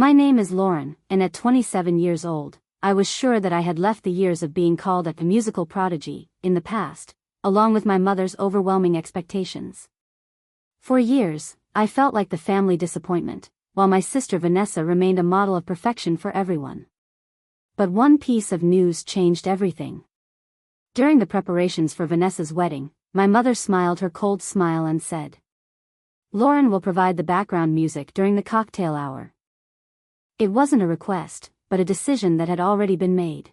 My name is Lauren, and at 27 years old, I was sure that I had left the years of being called a musical prodigy in the past, along with my mother's overwhelming expectations. For years, I felt like the family disappointment, while my sister Vanessa remained a model of perfection for everyone. But one piece of news changed everything. During the preparations for Vanessa's wedding, my mother smiled her cold smile and said, "Lauren will provide the background music during the cocktail hour." It wasn't a request, but a decision that had already been made.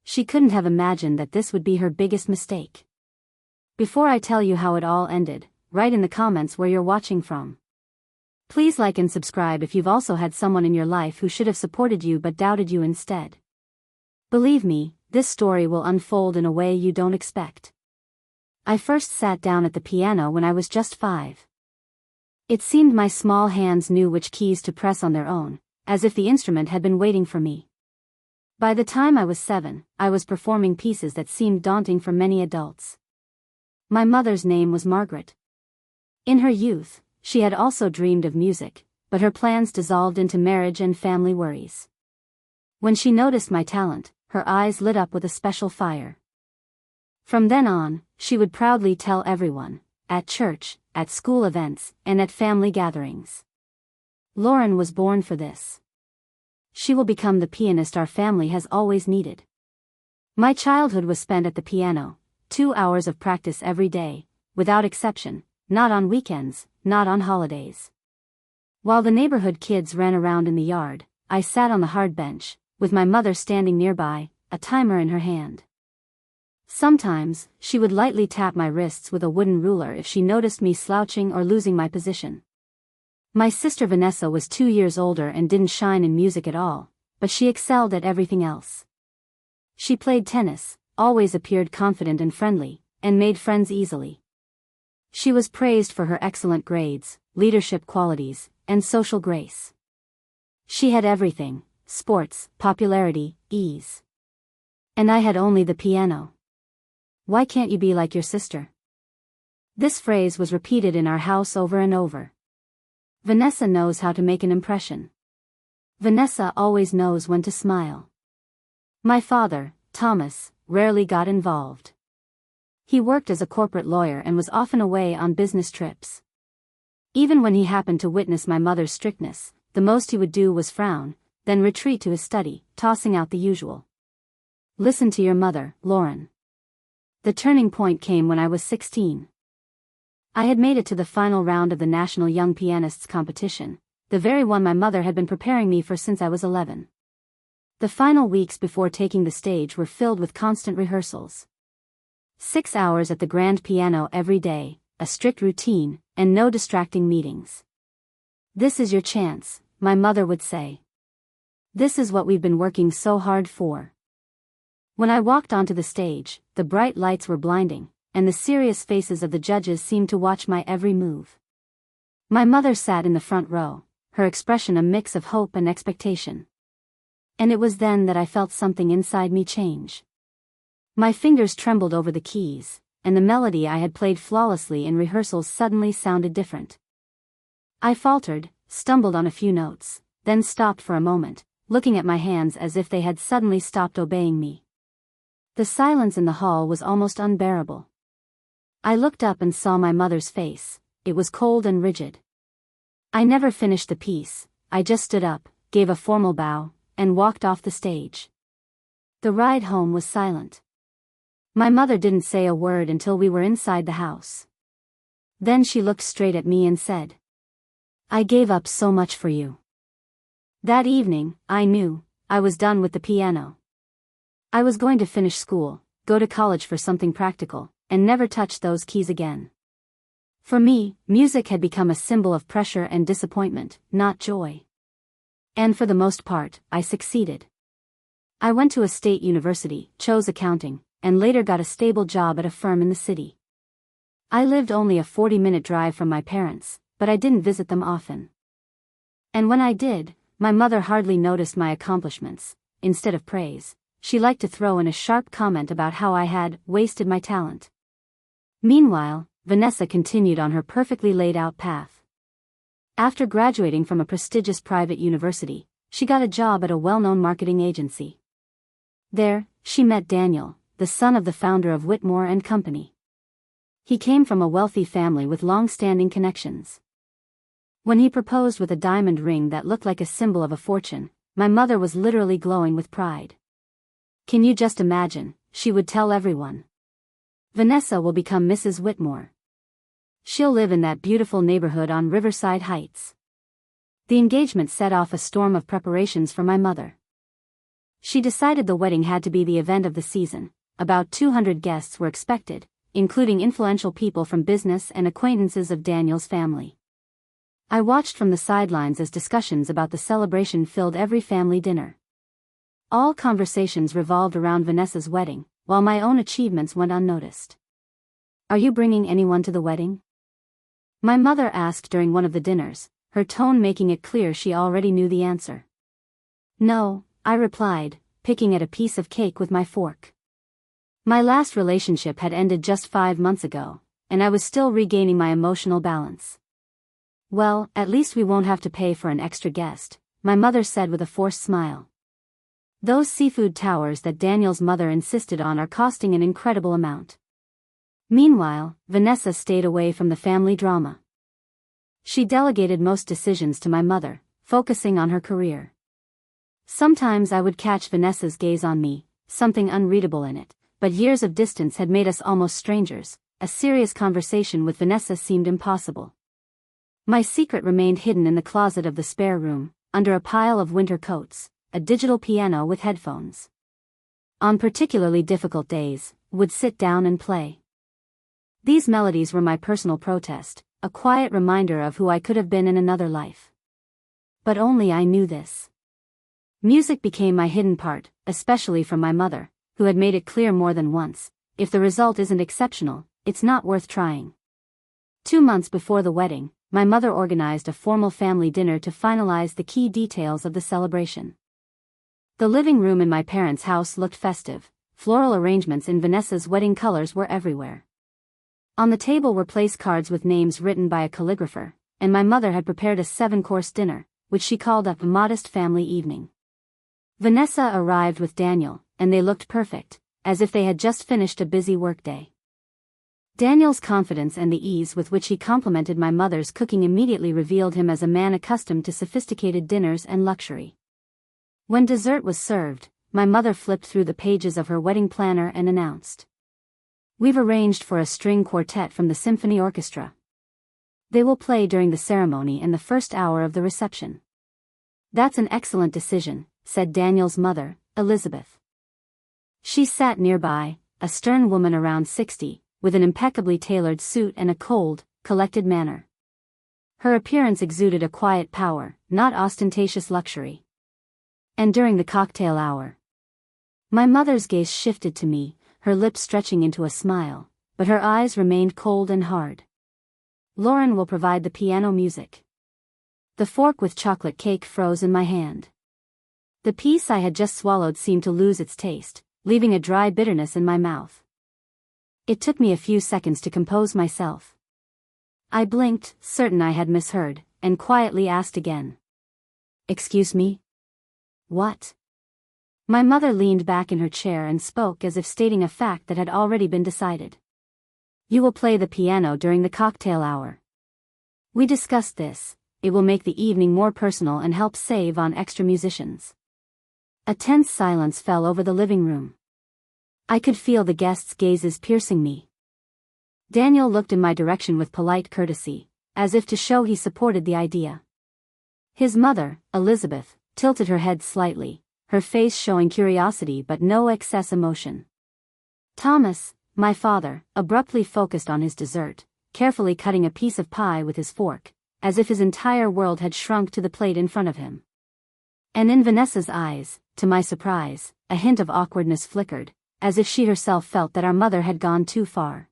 She couldn't have imagined that this would be her biggest mistake. Before I tell you how it all ended, write in the comments where you're watching from. Please like and subscribe if you've also had someone in your life who should have supported you but doubted you instead. Believe me, this story will unfold in a way you don't expect. I first sat down at the piano when I was just 5. It seemed my small hands knew which keys to press on their own, as if the instrument had been waiting for me. By the time I was 7, I was performing pieces that seemed daunting for many adults. My mother's name was Margaret. In her youth, she had also dreamed of music, but her plans dissolved into marriage and family worries. When she noticed my talent, her eyes lit up with a special fire. From then on, she would proudly tell everyone, at church, at school events, and at family gatherings, "Lauren was born for this. She will become the pianist our family has always needed." My childhood was spent at the piano, 2 hours of practice every day, without exception, not on weekends, not on holidays. While the neighborhood kids ran around in the yard, I sat on the hard bench, with my mother standing nearby, a timer in her hand. Sometimes, she would lightly tap my wrists with a wooden ruler if she noticed me slouching or losing my position. My sister Vanessa was 2 years older and didn't shine in music at all, but she excelled at everything else. She played tennis, always appeared confident and friendly, and made friends easily. She was praised for her excellent grades, leadership qualities, and social grace. She had everything: sports, popularity, ease. And I had only the piano. "Why can't you be like your sister?" This phrase was repeated in our house over and over. Vanessa knows how to make an impression. Vanessa always knows when to smile. My father, Thomas, rarely got involved. He worked as a corporate lawyer and was often away on business trips. Even when he happened to witness my mother's strictness, the most he would do was frown, then retreat to his study, tossing out the usual, "Listen to your mother, Lauren." The turning point came when I was 16. I had made it to the final round of the National Young Pianists competition, the very one my mother had been preparing me for since I was 11. The final weeks before taking the stage were filled with constant rehearsals. 6 hours at the grand piano every day, a strict routine, and no distracting meetings. "This is your chance," my mother would say. "This is what we've been working so hard for." When I walked onto the stage, the bright lights were blinding, and the serious faces of the judges seemed to watch my every move. My mother sat in the front row, her expression a mix of hope and expectation. And it was then that I felt something inside me change. My fingers trembled over the keys, and the melody I had played flawlessly in rehearsals suddenly sounded different. I faltered, stumbled on a few notes, then stopped for a moment, looking at my hands as if they had suddenly stopped obeying me. The silence in the hall was almost unbearable. I looked up and saw my mother's face. It was cold and rigid. I never finished the piece. I just stood up, gave a formal bow, and walked off the stage. The ride home was silent. My mother didn't say a word until we were inside the house. Then she looked straight at me and said, "I gave up so much for you." That evening, I knew, I was done with the piano. I was going to finish school, go to college for something practical, and never touch those keys again. For me, music had become a symbol of pressure and disappointment, not joy. And for the most part, I succeeded. I went to a state university, chose accounting, and later got a stable job at a firm in the city. I lived only a 40-minute drive from my parents, but I didn't visit them often. And when I did, my mother hardly noticed my accomplishments. Instead of praise, she liked to throw in a sharp comment about how I had wasted my talent. Meanwhile, Vanessa continued on her perfectly laid out path. After graduating from a prestigious private university, she got a job at a well-known marketing agency. There, she met Daniel, the son of the founder of Whitmore and Company. He came from a wealthy family with long-standing connections. When he proposed with a diamond ring that looked like a symbol of a fortune, my mother was literally glowing with pride. Can you just imagine, she would tell everyone. Vanessa will become Mrs. Whitmore. She'll live in that beautiful neighborhood on Riverside Heights. The engagement set off a storm of preparations for my mother. She decided the wedding had to be the event of the season. About 200 guests were expected, including influential people from business and acquaintances of Daniel's family. I watched from the sidelines as discussions about the celebration filled every family dinner. All conversations revolved around Vanessa's wedding, while my own achievements went unnoticed. Are you bringing anyone to the wedding? My mother asked during one of the dinners, her tone making it clear she already knew the answer. No, I replied, picking at a piece of cake with my fork. My last relationship had ended just 5 months ago, and I was still regaining my emotional balance. Well, at least we won't have to pay for an extra guest, my mother said with a forced smile. Those seafood towers that Daniel's mother insisted on are costing an incredible amount. Meanwhile, Vanessa stayed away from the family drama. She delegated most decisions to my mother, focusing on her career. Sometimes I would catch Vanessa's gaze on me, something unreadable in it, but years of distance had made us almost strangers. A serious conversation with Vanessa seemed impossible. My secret remained hidden in the closet of the spare room, under a pile of winter coats, a digital piano with headphones. On particularly difficult days, would sit down and play. These melodies were my personal protest, a quiet reminder of who I could have been in another life. But only I knew this. Music became my hidden part, especially from my mother, who had made it clear more than once, if the result isn't exceptional, it's not worth trying. 2 months before the wedding, my mother organized a formal family dinner to finalize the key details of the celebration. The living room in my parents' house looked festive. Floral arrangements in Vanessa's wedding colors were everywhere. On the table were place cards with names written by a calligrapher, and my mother had prepared a 7-course dinner, which she called a modest family evening. Vanessa arrived with Daniel, and they looked perfect, as if they had just finished a busy workday. Daniel's confidence and the ease with which he complimented my mother's cooking immediately revealed him as a man accustomed to sophisticated dinners and luxury. When dessert was served, my mother flipped through the pages of her wedding planner and announced, "We've arranged for a string quartet from the symphony orchestra. They will play during the ceremony and the first hour of the reception." "That's an excellent decision," said Daniel's mother, Elizabeth. She sat nearby, a stern woman around 60, with an impeccably tailored suit and a cold, collected manner. Her appearance exuded a quiet power, not ostentatious luxury. And during the cocktail hour, my mother's gaze shifted to me, her lips stretching into a smile, but her eyes remained cold and hard. "Lauren will provide the piano music." The fork with chocolate cake froze in my hand. The piece I had just swallowed seemed to lose its taste, leaving a dry bitterness in my mouth. It took me a few seconds to compose myself. I blinked, certain I had misheard, and quietly asked again. "Excuse me? What?" My mother leaned back in her chair and spoke as if stating a fact that had already been decided. "You will play the piano during the cocktail hour. We discussed this, it will make the evening more personal and help save on extra musicians." A tense silence fell over the living room. I could feel the guests' gazes piercing me. Daniel looked in my direction with polite courtesy, as if to show he supported the idea. His mother, Elizabeth, tilted her head slightly, her face showing curiosity but no excess emotion. Thomas, my father, abruptly focused on his dessert, carefully cutting a piece of pie with his fork, as if his entire world had shrunk to the plate in front of him. And in Vanessa's eyes, to my surprise, a hint of awkwardness flickered, as if she herself felt that our mother had gone too far.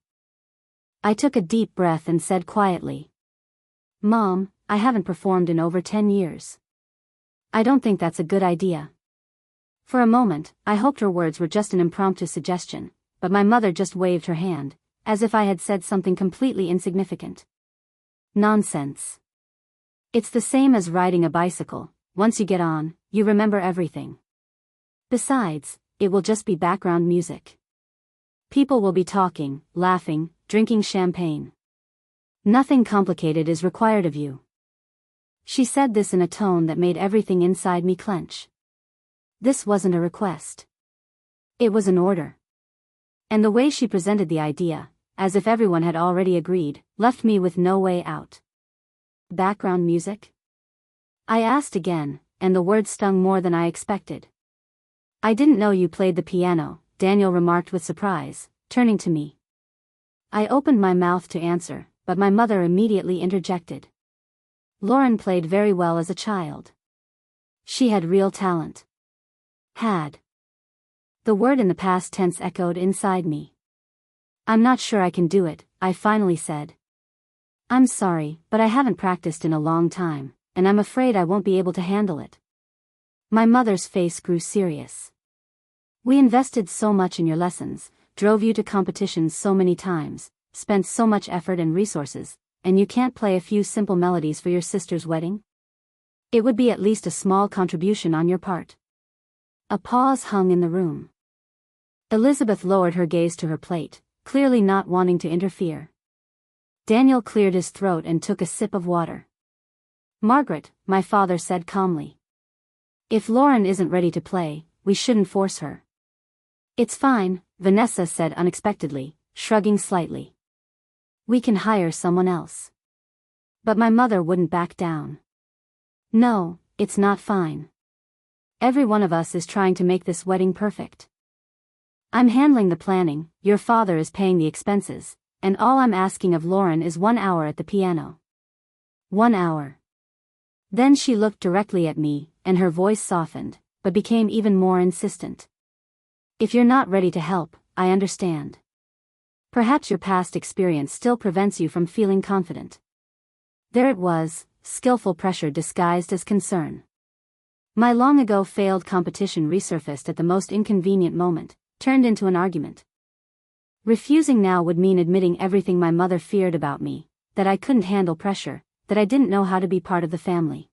I took a deep breath and said quietly, "Mom, I haven't performed in over 10 years. I don't think that's a good idea." For a moment, I hoped her words were just an impromptu suggestion, but my mother just waved her hand, as if I had said something completely insignificant. "Nonsense. It's the same as riding a bicycle. Once you get on, you remember everything. Besides, it will just be background music. People will be talking, laughing, drinking champagne. Nothing complicated is required of you. She said this in a tone that made everything inside me clench. This wasn't a request. It was an order. And the way she presented the idea, as if everyone had already agreed, left me with no way out. Background music? I asked again, and the word stung more than I expected. I didn't know you played the piano, Daniel remarked with surprise, turning to me. I opened my mouth to answer, but my mother immediately interjected. Lauren played very well as a child. She had real talent. Had. The word in the past tense echoed inside me. I'm not sure I can do it, I finally said. I'm sorry, but I haven't practiced in a long time, and I'm afraid I won't be able to handle it. My mother's face grew serious. We invested so much in your lessons, drove you to competitions so many times, spent so much effort and resources, and you can't play a few simple melodies for your sister's wedding? It would be at least a small contribution on your part. A pause hung in the room. Elizabeth lowered her gaze to her plate, clearly not wanting to interfere. Daniel cleared his throat and took a sip of water. Margaret, my father said calmly. If Lauren isn't ready to play, we shouldn't force her. It's fine, Vanessa said unexpectedly, shrugging slightly. We can hire someone else. But my mother wouldn't back down. No, it's not fine. Every one of us is trying to make this wedding perfect. I'm handling the planning, your father is paying the expenses, and all I'm asking of Lauren is 1 hour at the piano. 1 hour. Then she looked directly at me, and her voice softened, but became even more insistent. If you're not ready to help, I understand. Perhaps your past experience still prevents you from feeling confident. There it was, skillful pressure disguised as concern. My long-ago failed competition resurfaced at the most inconvenient moment, turned into an argument. Refusing now would mean admitting everything my mother feared about me, that I couldn't handle pressure, that I didn't know how to be part of the family.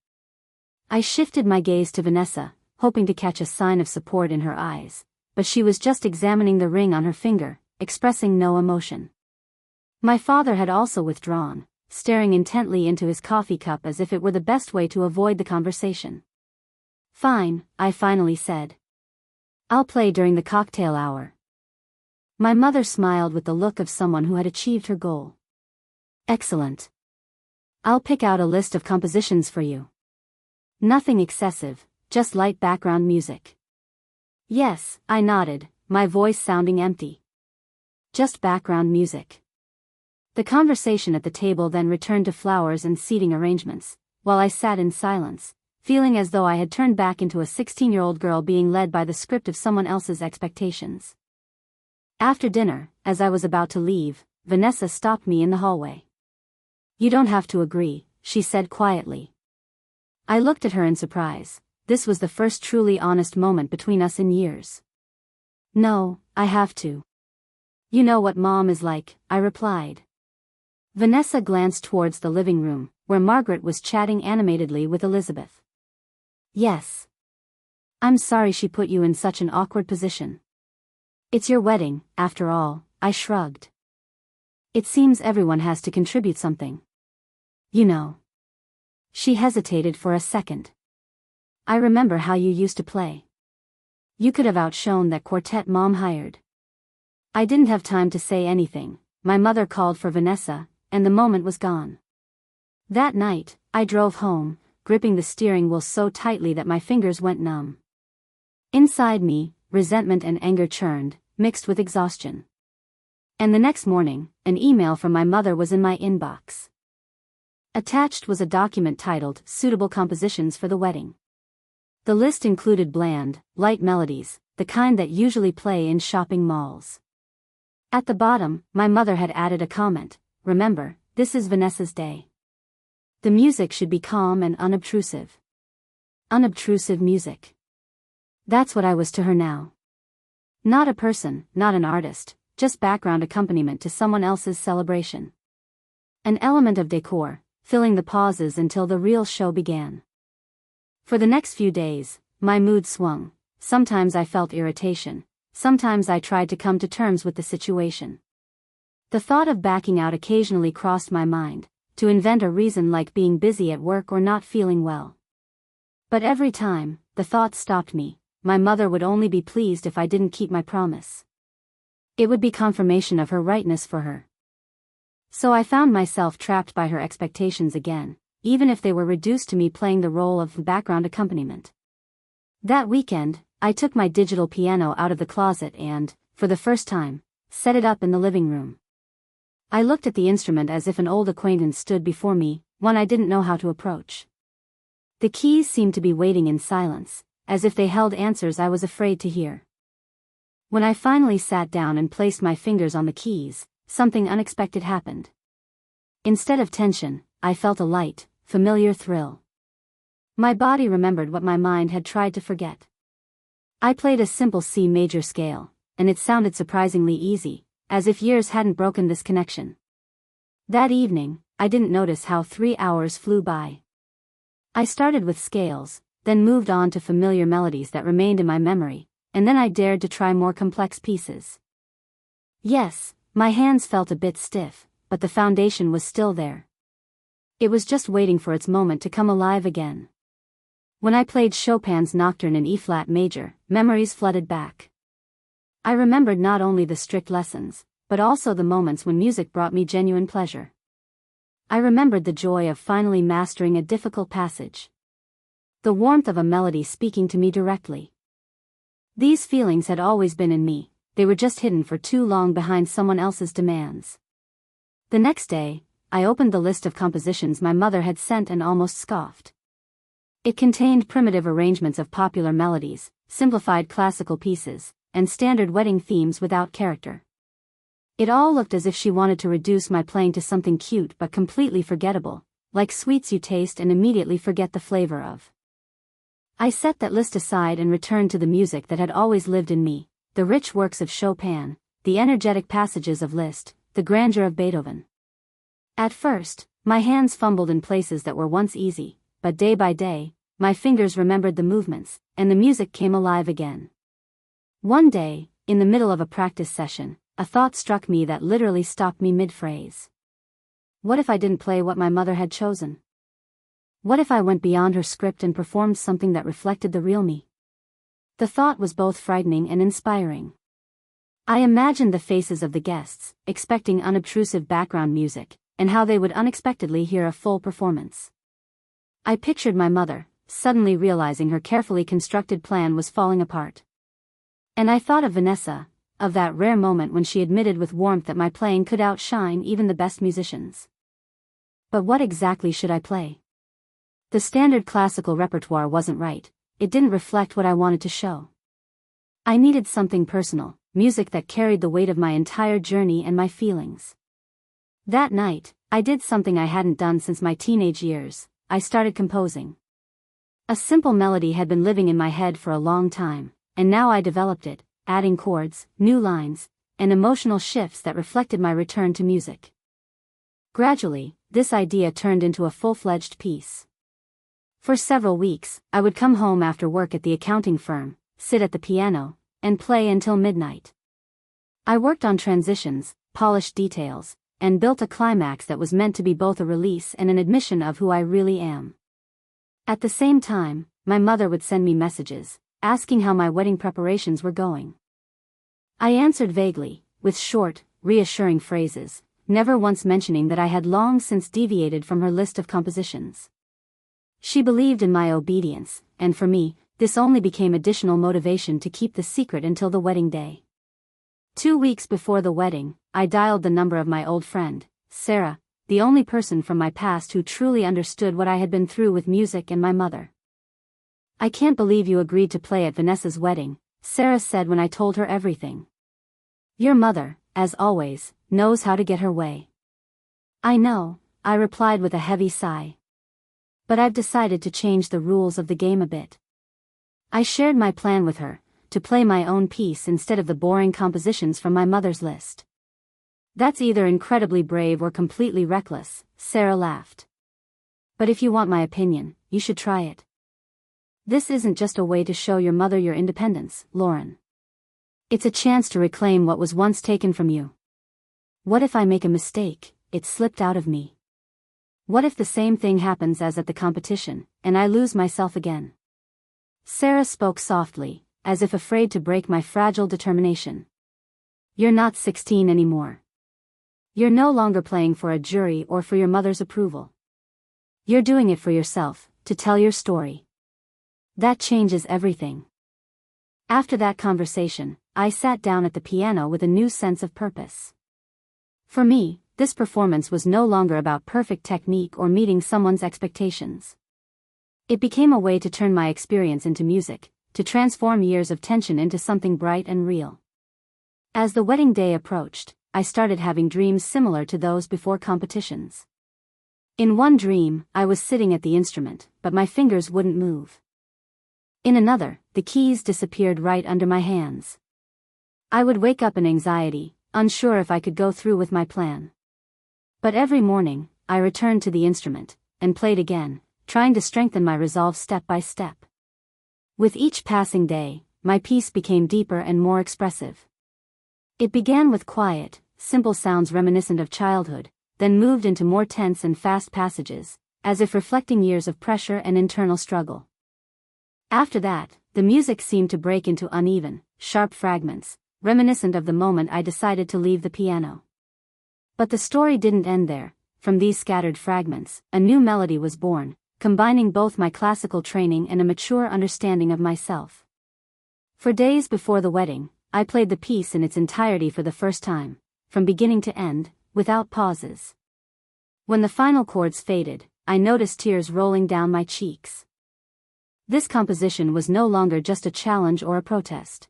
I shifted my gaze to Vanessa, hoping to catch a sign of support in her eyes, but she was just examining the ring on her finger, expressing no emotion. My father had also withdrawn, staring intently into his coffee cup as if it were the best way to avoid the conversation. Fine, I finally said. I'll play during the cocktail hour. My mother smiled with the look of someone who had achieved her goal. Excellent. I'll pick out a list of compositions for you. Nothing excessive, just light background music. Yes, I nodded, my voice sounding empty. Just background music. The conversation at the table then returned to flowers and seating arrangements, while I sat in silence, feeling as though I had turned back into a 16-year-old girl being led by the script of someone else's expectations. After dinner, as I was about to leave, Vanessa stopped me in the hallway. You don't have to agree, she said quietly. I looked at her in surprise. This was the first truly honest moment between us in years. No, I have to. You know what Mom is like, I replied. Vanessa glanced towards the living room, where Margaret was chatting animatedly with Elizabeth. Yes. I'm sorry she put you in such an awkward position. It's your wedding, after all, I shrugged. It seems everyone has to contribute something. You know. She hesitated for a second. I remember how you used to play. You could have outshone that quartet Mom hired. I didn't have time to say anything. My mother called for Vanessa, and the moment was gone. That night, I drove home, gripping the steering wheel so tightly that my fingers went numb. Inside me, resentment and anger churned, mixed with exhaustion. And the next morning, an email from my mother was in my inbox. Attached was a document titled Suitable Compositions for the Wedding. The list included bland, light melodies, the kind that usually play in shopping malls. At the bottom, my mother had added a comment, remember, this is Vanessa's day. The music should be calm and unobtrusive. Unobtrusive music. That's what I was to her now. Not a person, not an artist, just background accompaniment to someone else's celebration. An element of decor, filling the pauses until the real show began. For the next few days, my mood swung. Sometimes I felt irritation, sometimes I tried to come to terms with the situation. The thought of backing out occasionally crossed my mind, to invent a reason like being busy at work or not feeling well. But every time, the thought stopped me. My mother would only be pleased if I didn't keep my promise. It would be confirmation of her rightness for her. So I found myself trapped by her expectations again, even if they were reduced to me playing the role of background accompaniment. That weekend, I took my digital piano out of the closet and, for the first time, set it up in the living room. I looked at the instrument as if an old acquaintance stood before me, one I didn't know how to approach. The keys seemed to be waiting in silence, as if they held answers I was afraid to hear. When I finally sat down and placed my fingers on the keys, something unexpected happened. Instead of tension, I felt a light, familiar thrill. My body remembered what my mind had tried to forget. I played a simple C major scale, and it sounded surprisingly easy, as if years hadn't broken this connection. That evening, I didn't notice how 3 hours flew by. I started with scales, then moved on to familiar melodies that remained in my memory, and then I dared to try more complex pieces. Yes, my hands felt a bit stiff, but the foundation was still there. It was just waiting for its moment to come alive again. When I played Chopin's Nocturne in E-flat major, memories flooded back. I remembered not only the strict lessons, but also the moments when music brought me genuine pleasure. I remembered the joy of finally mastering a difficult passage. The warmth of a melody speaking to me directly. These feelings had always been in me, they were just hidden for too long behind someone else's demands. The next day, I opened the list of compositions my mother had sent and almost scoffed. It contained primitive arrangements of popular melodies, simplified classical pieces, and standard wedding themes without character. It all looked as if she wanted to reduce my playing to something cute but completely forgettable, like sweets you taste and immediately forget the flavor of. I set that list aside and returned to the music that had always lived in me, the rich works of Chopin, the energetic passages of Liszt, the grandeur of Beethoven. At first, my hands fumbled in places that were once easy, but day by day, my fingers remembered the movements, and the music came alive again. One day, in the middle of a practice session, a thought struck me that literally stopped me mid-phrase. What if I didn't play what my mother had chosen? What if I went beyond her script and performed something that reflected the real me? The thought was both frightening and inspiring. I imagined the faces of the guests, expecting unobtrusive background music, and how they would unexpectedly hear a full performance. I pictured my mother, suddenly realizing her carefully constructed plan was falling apart. And I thought of Vanessa, of that rare moment when she admitted with warmth that my playing could outshine even the best musicians. But what exactly should I play? The standard classical repertoire wasn't right, it didn't reflect what I wanted to show. I needed something personal, music that carried the weight of my entire journey and my feelings. That night, I did something I hadn't done since my teenage years, I started composing. A simple melody had been living in my head for a long time, and now I developed it, adding chords, new lines, and emotional shifts that reflected my return to music. Gradually, this idea turned into a full-fledged piece. For several weeks, I would come home after work at the accounting firm, sit at the piano, and play until midnight. I worked on transitions, polished details, and built a climax that was meant to be both a release and an admission of who I really am. At the same time, my mother would send me messages, asking how my wedding preparations were going. I answered vaguely, with short, reassuring phrases, never once mentioning that I had long since deviated from her list of compositions. She believed in my obedience, and for me, this only became additional motivation to keep the secret until the wedding day. 2 weeks before the wedding, I dialed the number of my old friend, Sarah, the only person from my past who truly understood what I had been through with music and my mother. "I can't believe you agreed to play at Vanessa's wedding," Sarah said when I told her everything. "Your mother, as always, knows how to get her way." "I know," I replied with a heavy sigh. "But I've decided to change the rules of the game a bit." I shared my plan with her, to play my own piece instead of the boring compositions from my mother's list. "That's either incredibly brave or completely reckless," Sarah laughed. But if you want my opinion, you should try it. This isn't just a way to show your mother your independence, Lauren. It's a chance to reclaim what was once taken from you. What if I make a mistake, it slipped out of me? What if the same thing happens as at the competition, and I lose myself again? Sarah spoke softly, as if afraid to break my fragile determination. You're not 16 anymore. You're no longer playing for a jury or for your mother's approval. You're doing it for yourself, to tell your story. That changes everything. After that conversation, I sat down at the piano with a new sense of purpose. For me, this performance was no longer about perfect technique or meeting someone's expectations. It became a way to turn my experience into music, to transform years of tension into something bright and real. As the wedding day approached, I started having dreams similar to those before competitions. In one dream, I was sitting at the instrument, but my fingers wouldn't move. In another, the keys disappeared right under my hands. I would wake up in anxiety, unsure if I could go through with my plan. But every morning, I returned to the instrument, and played again, trying to strengthen my resolve step by step. With each passing day, my piece became deeper and more expressive. It began with quiet, simple sounds reminiscent of childhood, then moved into more tense and fast passages, as if reflecting years of pressure and internal struggle. After that, the music seemed to break into uneven, sharp fragments, reminiscent of the moment I decided to leave the piano. But the story didn't end there. From these scattered fragments, a new melody was born, combining both my classical training and a mature understanding of myself. For days before the wedding, I played the piece in its entirety for the first time, from beginning to end, without pauses. When the final chords faded, I noticed tears rolling down my cheeks. This composition was no longer just a challenge or a protest.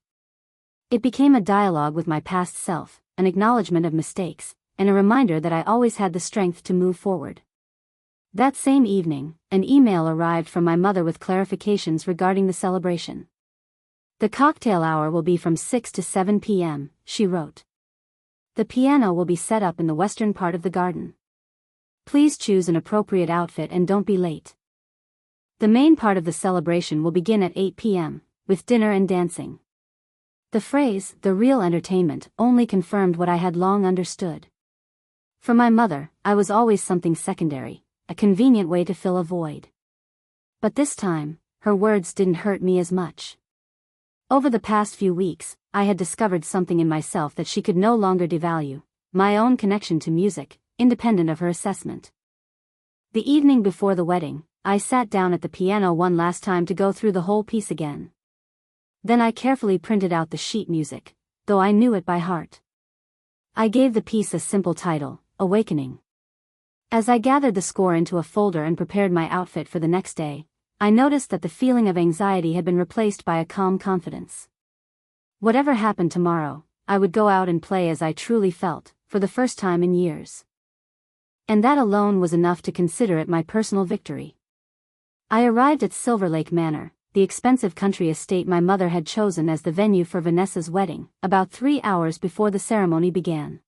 It became a dialogue with my past self, an acknowledgement of mistakes, and a reminder that I always had the strength to move forward. That same evening, an email arrived from my mother with clarifications regarding the celebration. The cocktail hour will be from 6 to 7 p.m., she wrote. The piano will be set up in the western part of the garden. Please choose an appropriate outfit and don't be late. The main part of the celebration will begin at 8 p.m., with dinner and dancing. The phrase, "the real entertainment," only confirmed what I had long understood. For my mother, I was always something secondary, a convenient way to fill a void. But this time, her words didn't hurt me as much. Over the past few weeks, I had discovered something in myself that she could no longer devalue, my own connection to music, independent of her assessment. The evening before the wedding, I sat down at the piano one last time to go through the whole piece again. Then I carefully printed out the sheet music, though I knew it by heart. I gave the piece a simple title, Awakening. As I gathered the score into a folder and prepared my outfit for the next day, I noticed that the feeling of anxiety had been replaced by a calm confidence. Whatever happened tomorrow, I would go out and play as I truly felt, for the first time in years. And that alone was enough to consider it my personal victory. I arrived at Silver Lake Manor, the expensive country estate my mother had chosen as the venue for Vanessa's wedding, about 3 hours before the ceremony began.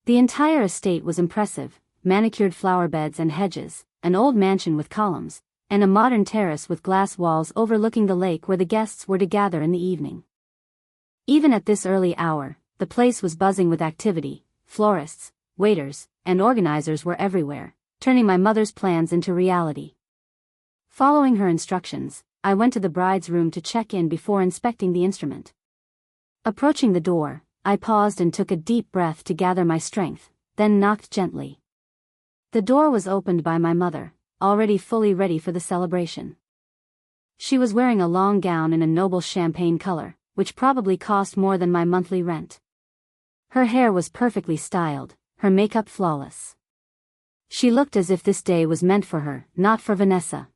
The entire estate was impressive, manicured flower beds and hedges, an old mansion with columns, and a modern terrace with glass walls overlooking the lake where the guests were to gather in the evening. Even at this early hour, the place was buzzing with activity. Florists, waiters, and organizers were everywhere, turning my mother's plans into reality. Following her instructions, I went to the bride's room to check in before inspecting the instrument. Approaching the door, I paused and took a deep breath to gather my strength, then knocked gently. The door was opened by my mother, already fully ready for the celebration. She was wearing a long gown in a noble champagne color, which probably cost more than my monthly rent. Her hair was perfectly styled, her makeup flawless. She looked as if this day was meant for her, not for Vanessa.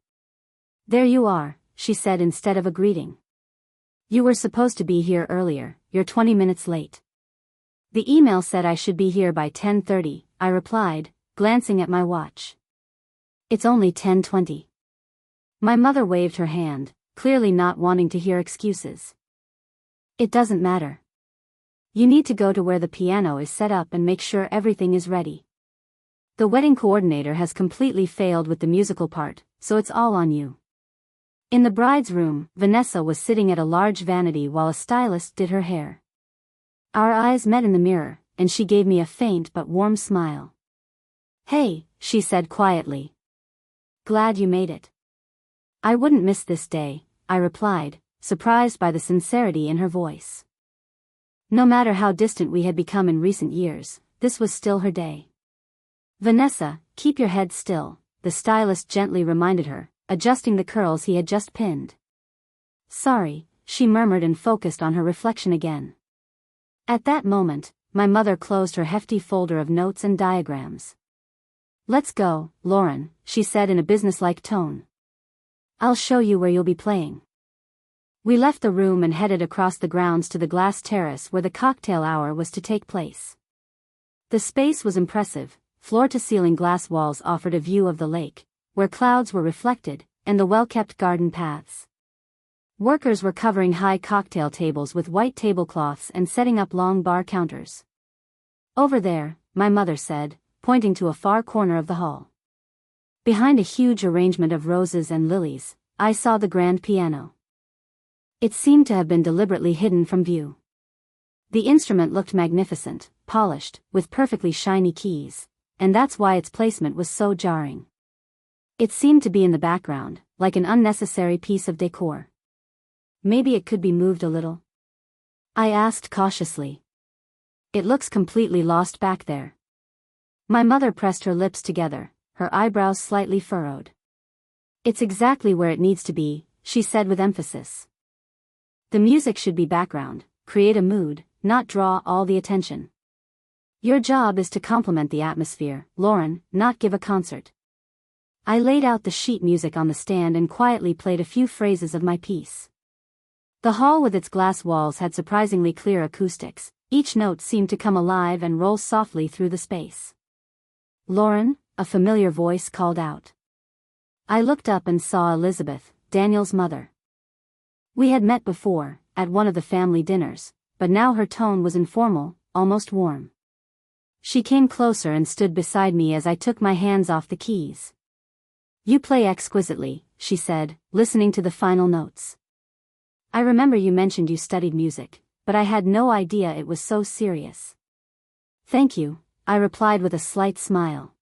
"There you are," she said instead of a greeting. "You were supposed to be here earlier, you're 20 minutes late." "The email said I should be here by 10:30, I replied, glancing at my watch. "It's only 10:20. My mother waved her hand, clearly not wanting to hear excuses. "It doesn't matter. You need to go to where the piano is set up and make sure everything is ready." The wedding coordinator has completely failed with the musical part, so it's all on you. In the bride's room, Vanessa was sitting at a large vanity while a stylist did her hair. Our eyes met in the mirror, and she gave me a faint but warm smile. "Hey," she said quietly. "Glad you made it." "I wouldn't miss this day," I replied, surprised by the sincerity in her voice. No matter how distant we had become in recent years, this was still her day. "Vanessa, keep your head still," the stylist gently reminded her, adjusting the curls he had just pinned. "Sorry," she murmured and focused on her reflection again. At that moment, my mother closed her hefty folder of notes and diagrams. "Let's go, Lauren," she said in a businesslike tone. "I'll show you where you'll be playing." We left the room and headed across the grounds to the glass terrace where the cocktail hour was to take place. The space was impressive. Floor-to-ceiling glass walls offered a view of the lake, where clouds were reflected, and the well-kept garden paths. Workers were covering high cocktail tables with white tablecloths and setting up long bar counters. "Over there," my mother said, pointing to a far corner of the hall. Behind a huge arrangement of roses and lilies, I saw the grand piano. It seemed to have been deliberately hidden from view. The instrument looked magnificent, polished, with perfectly shiny keys, and that's why its placement was so jarring. It seemed to be in the background, like an unnecessary piece of decor. "Maybe it could be moved a little?" I asked cautiously. "It looks completely lost back there." My mother pressed her lips together, her eyebrows slightly furrowed. "It's exactly where it needs to be," she said with emphasis. "The music should be background, create a mood, not draw all the attention. Your job is to complement the atmosphere, Lauren, not give a concert." I laid out the sheet music on the stand and quietly played a few phrases of my piece. The hall with its glass walls had surprisingly clear acoustics. Each note seemed to come alive and roll softly through the space. "Lauren," a familiar voice called out. I looked up and saw Elizabeth, Daniel's mother. We had met before, at one of the family dinners, but now her tone was informal, almost warm. She came closer and stood beside me as I took my hands off the keys. "You play exquisitely," she said, listening to the final notes. "I remember you mentioned you studied music, but I had no idea it was so serious." "Thank you," I replied with a slight smile.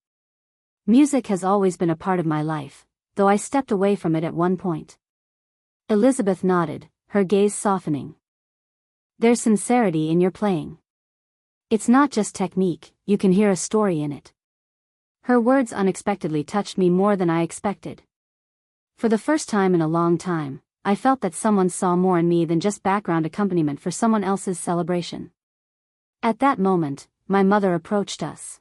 Music has always been a part of my life, though I stepped away from it at one point. Elizabeth nodded, her gaze softening. "There's sincerity in your playing. It's not just technique, you can hear a story in it." Her words unexpectedly touched me more than I expected. For the first time in a long time, I felt that someone saw more in me than just background accompaniment for someone else's celebration. At that moment, my mother approached us.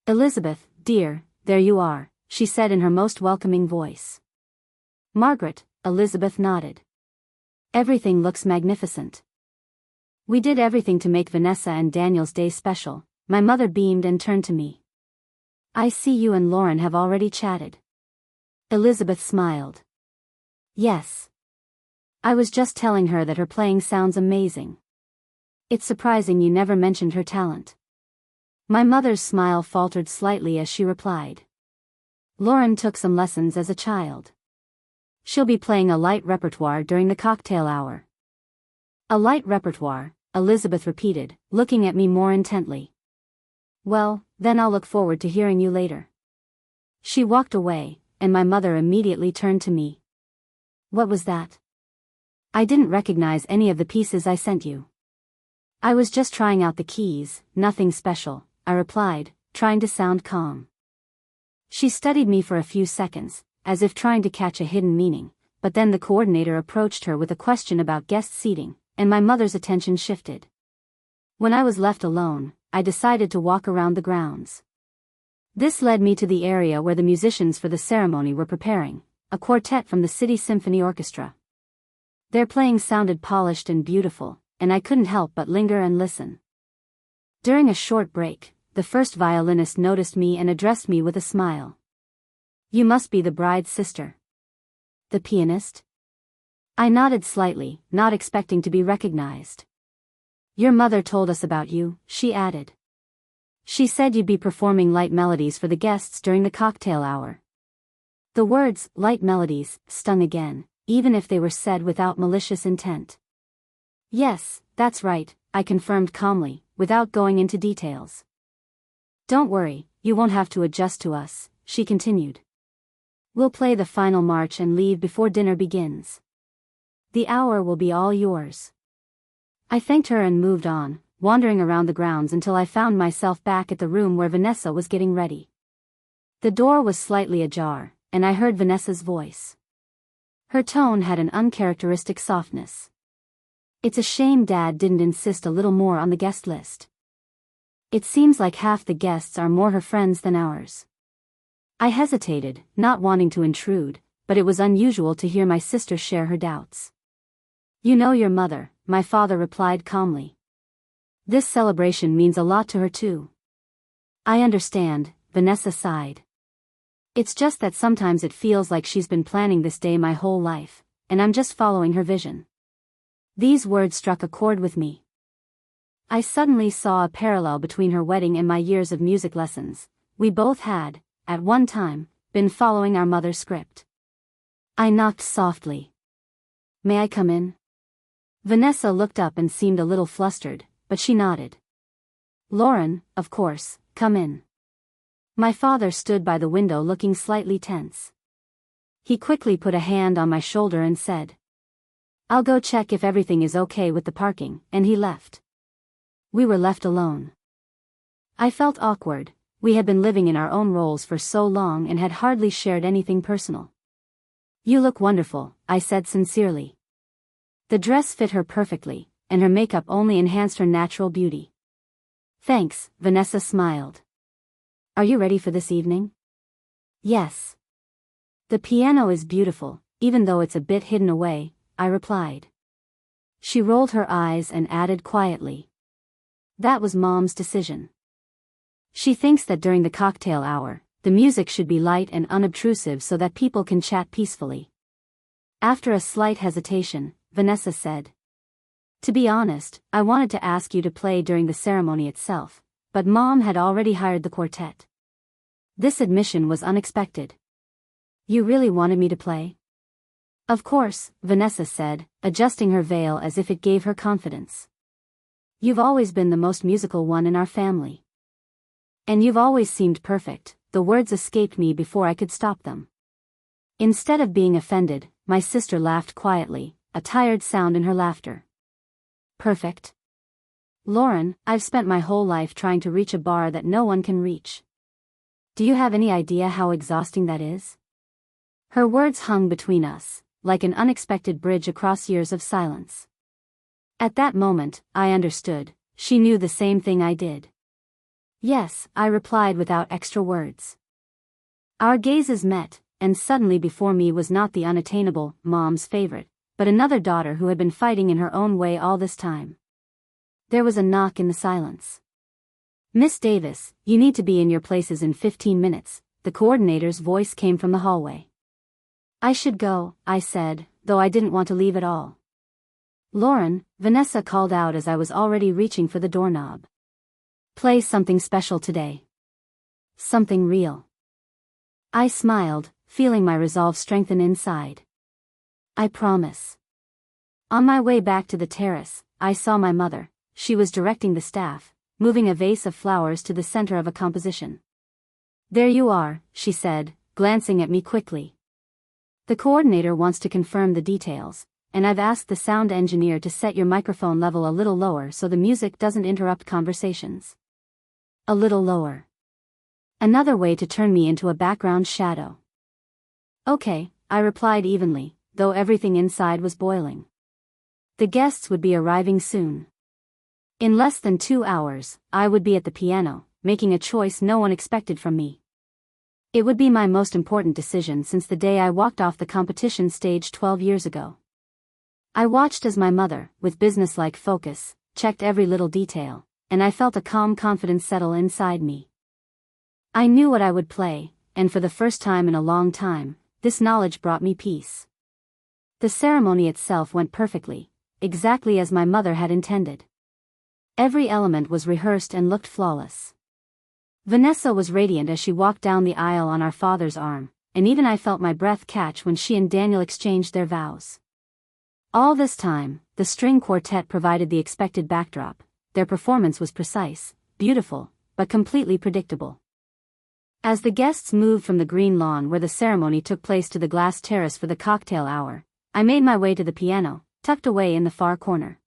"Elizabeth, dear, there you are," she said in her most welcoming voice. "Margaret," Elizabeth nodded. "Everything looks magnificent." "We did everything to make Vanessa and Daniel's day special," my mother beamed and turned to me. "I see you and Lauren have already chatted." Elizabeth smiled. "Yes. I was just telling her that her playing sounds amazing. It's surprising you never mentioned her talent." My mother's smile faltered slightly as she replied. "Lauren took some lessons as a child. She'll be playing a light repertoire during the cocktail hour." "A light repertoire," Elizabeth repeated, looking at me more intently. "Well, then I'll look forward to hearing you later." She walked away, and my mother immediately turned to me. "What was that?" "I didn't recognize any of the pieces I sent you." "I was just trying out the keys, nothing special," I replied, trying to sound calm. She studied me for a few seconds, as if trying to catch a hidden meaning, but then the coordinator approached her with a question about guest seating, and my mother's attention shifted. When I was left alone, I decided to walk around the grounds. This led me to the area where the musicians for the ceremony were preparing, a quartet from the City Symphony Orchestra. Their playing sounded polished and beautiful, and I couldn't help but linger and listen. During a short break, the first violinist noticed me and addressed me with a smile. "You must be the bride's sister." "The pianist?" I nodded slightly, not expecting to be recognized. "Your mother told us about you," she added. She said you'd be performing light melodies for the guests during the cocktail hour. The words, light melodies, stung again, even if they were said without malicious intent. Yes, that's right, I confirmed calmly, without going into details. Don't worry, you won't have to adjust to us, she continued. We'll play the final march and leave before dinner begins. The hour will be all yours. I thanked her and moved on, wandering around the grounds until I found myself back at the room where Vanessa was getting ready. The door was slightly ajar, and I heard Vanessa's voice. Her tone had an uncharacteristic softness. It's a shame Dad didn't insist a little more on the guest list. It seems like half the guests are more her friends than ours. I hesitated, not wanting to intrude, but it was unusual to hear my sister share her doubts. You know your mother, my father replied calmly. This celebration means a lot to her too. I understand, Vanessa sighed. It's just that sometimes it feels like she's been planning this day my whole life, and I'm just following her vision. These words struck a chord with me. I suddenly saw a parallel between her wedding and my years of music lessons. We both had, at one time, been following our mother's script. I knocked softly. May I come in? Vanessa looked up and seemed a little flustered, but she nodded. Lauren, of course, come in. My father stood by the window looking slightly tense. He quickly put a hand on my shoulder and said, I'll go check if everything is okay with the parking, and he left. We were left alone. I felt awkward. We had been living in our own roles for so long and had hardly shared anything personal. You look wonderful, I said sincerely. The dress fit her perfectly, and her makeup only enhanced her natural beauty. Thanks, Vanessa smiled. Are you ready for this evening? Yes. The piano is beautiful, even though it's a bit hidden away, I replied. She rolled her eyes and added quietly. That was Mom's decision. She thinks that during the cocktail hour, the music should be light and unobtrusive so that people can chat peacefully. After a slight hesitation, Vanessa said, To be honest, I wanted to ask you to play during the ceremony itself, but Mom had already hired the quartet. This admission was unexpected. You really wanted me to play? Of course, Vanessa said, adjusting her veil as if it gave her confidence. You've always been the most musical one in our family. And you've always seemed perfect. The words escaped me before I could stop them. Instead of being offended, my sister laughed quietly, a tired sound in her laughter. Perfect? Lauren, I've spent my whole life trying to reach a bar that no one can reach. Do you have any idea how exhausting that is? Her words hung between us, like an unexpected bridge across years of silence. At that moment, I understood. She knew the same thing I did. Yes, I replied without extra words. Our gazes met, and suddenly before me was not the unattainable, Mom's favorite, but another daughter who had been fighting in her own way all this time. There was a knock in the silence. Miss Davis, you need to be in your places in 15 minutes, the coordinator's voice came from the hallway. I should go, I said, though I didn't want to leave at all. Lauren, Vanessa called out as I was already reaching for the doorknob. Play something special today. Something real. I smiled, feeling my resolve strengthen inside. I promise. On my way back to the terrace, I saw my mother. She was directing the staff, moving a vase of flowers to the center of a composition. There you are, she said, glancing at me quickly. The coordinator wants to confirm the details, and I've asked the sound engineer to set your microphone level a little lower so the music doesn't interrupt conversations. A little lower. Another way to turn me into a background shadow. Okay, I replied evenly, though everything inside was boiling. The guests would be arriving soon. In less than 2 hours, I would be at the piano, making a choice no one expected from me. It would be my most important decision since the day I walked off the competition stage 12 years ago. I watched as my mother, with businesslike focus, checked every little detail, and I felt a calm confidence settle inside me. I knew what I would play, and for the first time in a long time, this knowledge brought me peace. The ceremony itself went perfectly, exactly as my mother had intended. Every element was rehearsed and looked flawless. Vanessa was radiant as she walked down the aisle on our father's arm, and even I felt my breath catch when she and Daniel exchanged their vows. All this time, the string quartet provided the expected backdrop. Their performance was precise, beautiful, but completely predictable. As the guests moved from the green lawn where the ceremony took place to the glass terrace for the cocktail hour, I made my way to the piano, tucked away in the far corner.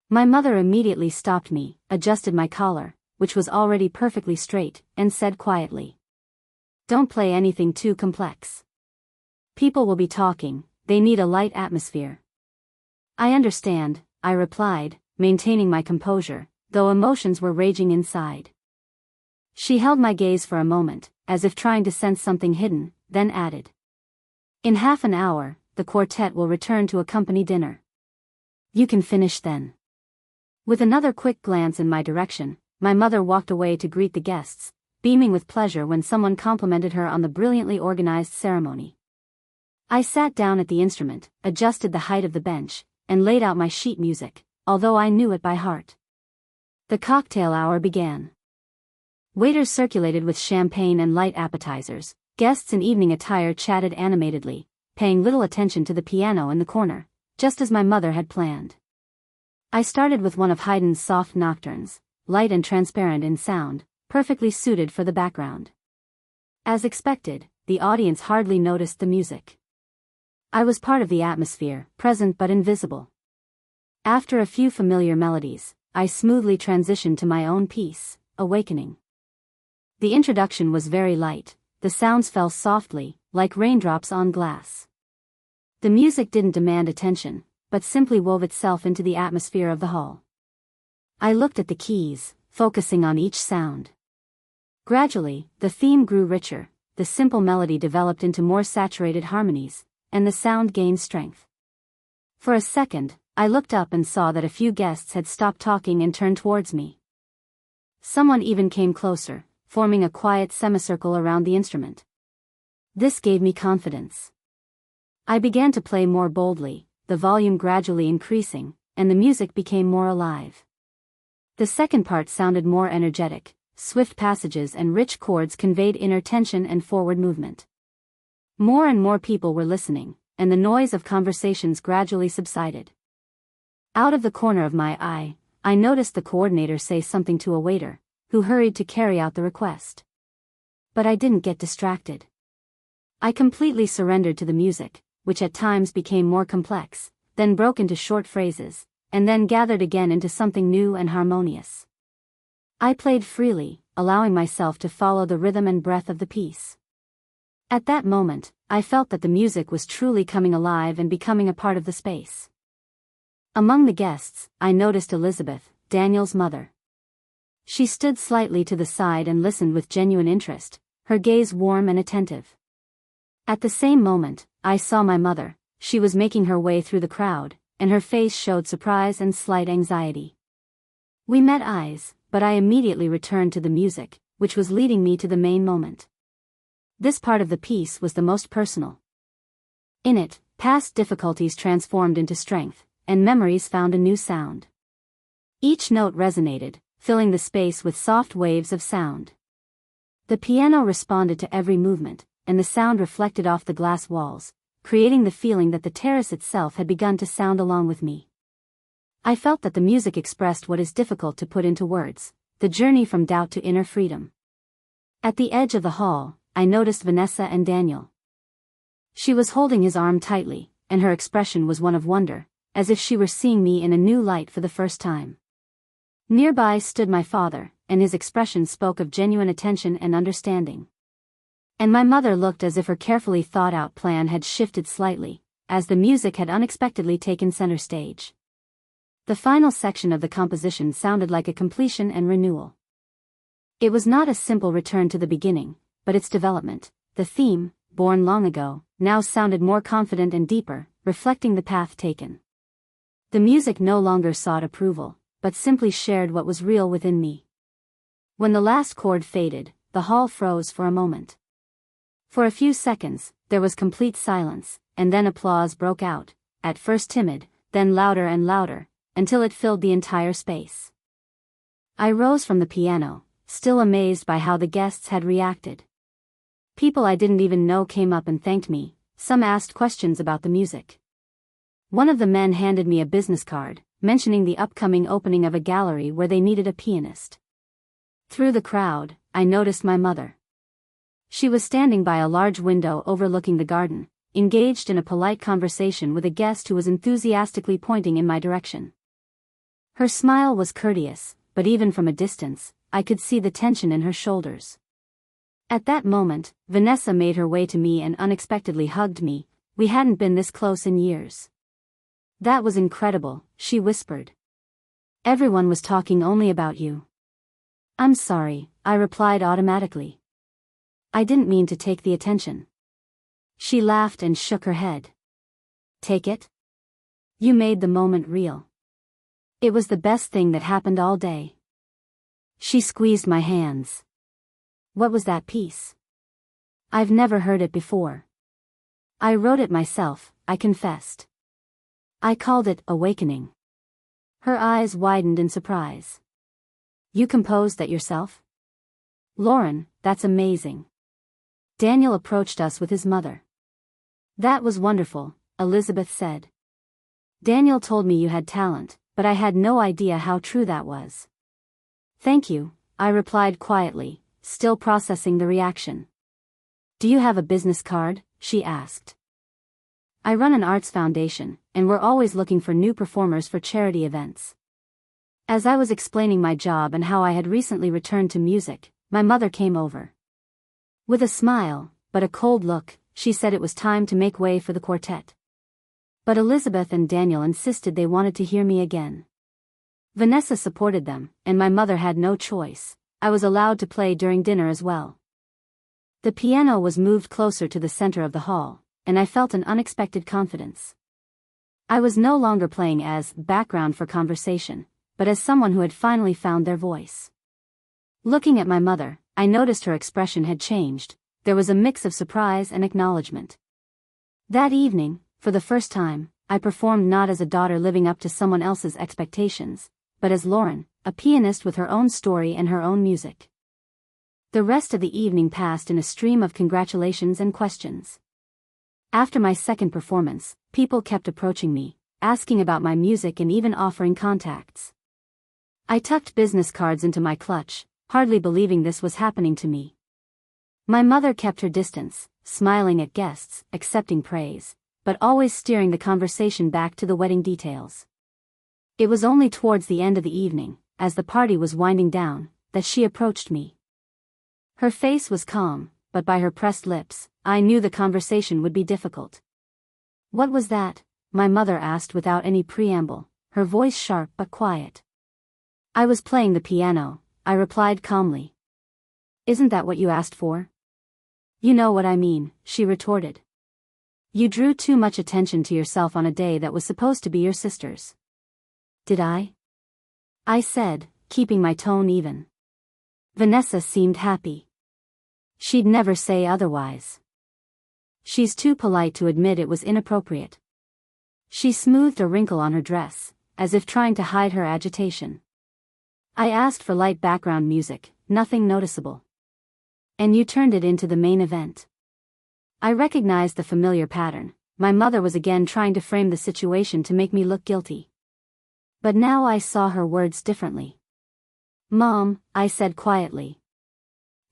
My mother immediately stopped me, adjusted my collar, which was already perfectly straight, and said quietly, "Don't play anything too complex. People will be talking, they need a light atmosphere." "I understand," I replied, maintaining my composure, though emotions were raging inside. She held my gaze for a moment, as if trying to sense something hidden, then added, "In half an hour, the quartet will return to a company dinner. You can finish then." With another quick glance in my direction, my mother walked away to greet the guests, beaming with pleasure when someone complimented her on the brilliantly organized ceremony. I sat down at the instrument, adjusted the height of the bench, and laid out my sheet music, although I knew it by heart. The cocktail hour began. Waiters circulated with champagne and light appetizers. Guests in evening attire chatted animatedly, paying little attention to the piano in the corner, just as my mother had planned. I started with one of Haydn's soft nocturnes, light and transparent in sound, perfectly suited for the background. As expected, the audience hardly noticed the music. I was part of the atmosphere, present but invisible. After a few familiar melodies, I smoothly transitioned to my own piece, Awakening. The introduction was very light, the sounds fell softly, like raindrops on glass. The music didn't demand attention, but simply wove itself into the atmosphere of the hall. I looked at the keys, focusing on each sound. Gradually, the theme grew richer, the simple melody developed into more saturated harmonies, and the sound gained strength. For a second, I looked up and saw that a few guests had stopped talking and turned towards me. Someone even came closer, forming a quiet semicircle around the instrument. This gave me confidence. I began to play more boldly, the volume gradually increasing, and the music became more alive. The second part sounded more energetic, swift passages and rich chords conveyed inner tension and forward movement. More and more people were listening, and the noise of conversations gradually subsided. Out of the corner of my eye, I noticed the coordinator say something to a waiter, who hurried to carry out the request. But I didn't get distracted. I completely surrendered to the music, which at times became more complex, then broke into short phrases, and then gathered again into something new and harmonious. I played freely, allowing myself to follow the rhythm and breath of the piece. At that moment, I felt that the music was truly coming alive and becoming a part of the space. Among the guests, I noticed Elizabeth, Daniel's mother. She stood slightly to the side and listened with genuine interest, her gaze warm and attentive. At the same moment, I saw my mother. She was making her way through the crowd, and her face showed surprise and slight anxiety. We met eyes, but I immediately returned to the music, which was leading me to the main moment. This part of the piece was the most personal. In it, past difficulties transformed into strength, and memories found a new sound. Each note resonated, filling the space with soft waves of sound. The piano responded to every movement, and the sound reflected off the glass walls, creating the feeling that the terrace itself had begun to sound along with me. I felt that the music expressed what is difficult to put into words, the journey from doubt to inner freedom. At the edge of the hall, I noticed Vanessa and Daniel. She was holding his arm tightly, and her expression was one of wonder, as if she were seeing me in a new light for the first time. Nearby stood my father, and his expression spoke of genuine attention and understanding. And my mother looked as if her carefully thought-out plan had shifted slightly, as the music had unexpectedly taken center stage. The final section of the composition sounded like a completion and renewal. It was not a simple return to the beginning, but its development. The theme, born long ago, now sounded more confident and deeper, reflecting the path taken. The music no longer sought approval, but simply shared what was real within me. When the last chord faded, the hall froze for a moment. For a few seconds, there was complete silence, and then applause broke out, at first timid, then louder and louder, until it filled the entire space. I rose from the piano, still amazed by how the guests had reacted. People I didn't even know came up and thanked me, some asked questions about the music. One of the men handed me a business card, mentioning the upcoming opening of a gallery where they needed a pianist. Through the crowd, I noticed my mother. She was standing by a large window overlooking the garden, engaged in a polite conversation with a guest who was enthusiastically pointing in my direction. Her smile was courteous, but even from a distance, I could see the tension in her shoulders. At that moment, Vanessa made her way to me and unexpectedly hugged me. We hadn't been this close in years. That was incredible, she whispered. Everyone was talking only about you. I'm sorry, I replied automatically. I didn't mean to take the attention. She laughed and shook her head. Take it? You made the moment real. It was the best thing that happened all day. She squeezed my hands. What was that piece? I've never heard it before. I wrote it myself, I confessed. I called it Awakening. Her eyes widened in surprise. You composed that yourself? Lauren, that's amazing. Daniel approached us with his mother. That was wonderful, Elizabeth said. Daniel told me you had talent, but I had no idea how true that was. Thank you, I replied quietly, still processing the reaction. Do you have a business card? She asked. I run an arts foundation, and we're always looking for new performers for charity events. As I was explaining my job and how I had recently returned to music, my mother came over. With a smile, but a cold look, she said it was time to make way for the quartet. But Elizabeth and Daniel insisted they wanted to hear me again. Vanessa supported them, and my mother had no choice. I was allowed to play during dinner as well. The piano was moved closer to the center of the hall, and I felt an unexpected confidence. I was no longer playing as background for conversation, but as someone who had finally found their voice. Looking at my mother, I noticed her expression had changed. There was a mix of surprise and acknowledgement. That evening, for the first time, I performed not as a daughter living up to someone else's expectations, but as Lauren, a pianist with her own story and her own music. The rest of the evening passed in a stream of congratulations and questions. After my second performance, people kept approaching me, asking about my music and even offering contacts. I tucked business cards into my clutch, hardly believing this was happening to me. My mother kept her distance, smiling at guests, accepting praise, but always steering the conversation back to the wedding details. It was only towards the end of the evening, as the party was winding down, that she approached me. Her face was calm, but by her pressed lips, I knew the conversation would be difficult. What was that? My mother asked without any preamble, her voice sharp but quiet. I was playing the piano, I replied calmly. Isn't that what you asked for? You know what I mean, she retorted. You drew too much attention to yourself on a day that was supposed to be your sister's. Did I? I said, keeping my tone even. Vanessa seemed happy. She'd never say otherwise. She's too polite to admit it was inappropriate. She smoothed a wrinkle on her dress, as if trying to hide her agitation. I asked for light background music, nothing noticeable. And you turned it into the main event. I recognized the familiar pattern. My mother was again trying to frame the situation to make me look guilty. But now I saw her words differently. Mom, I said quietly.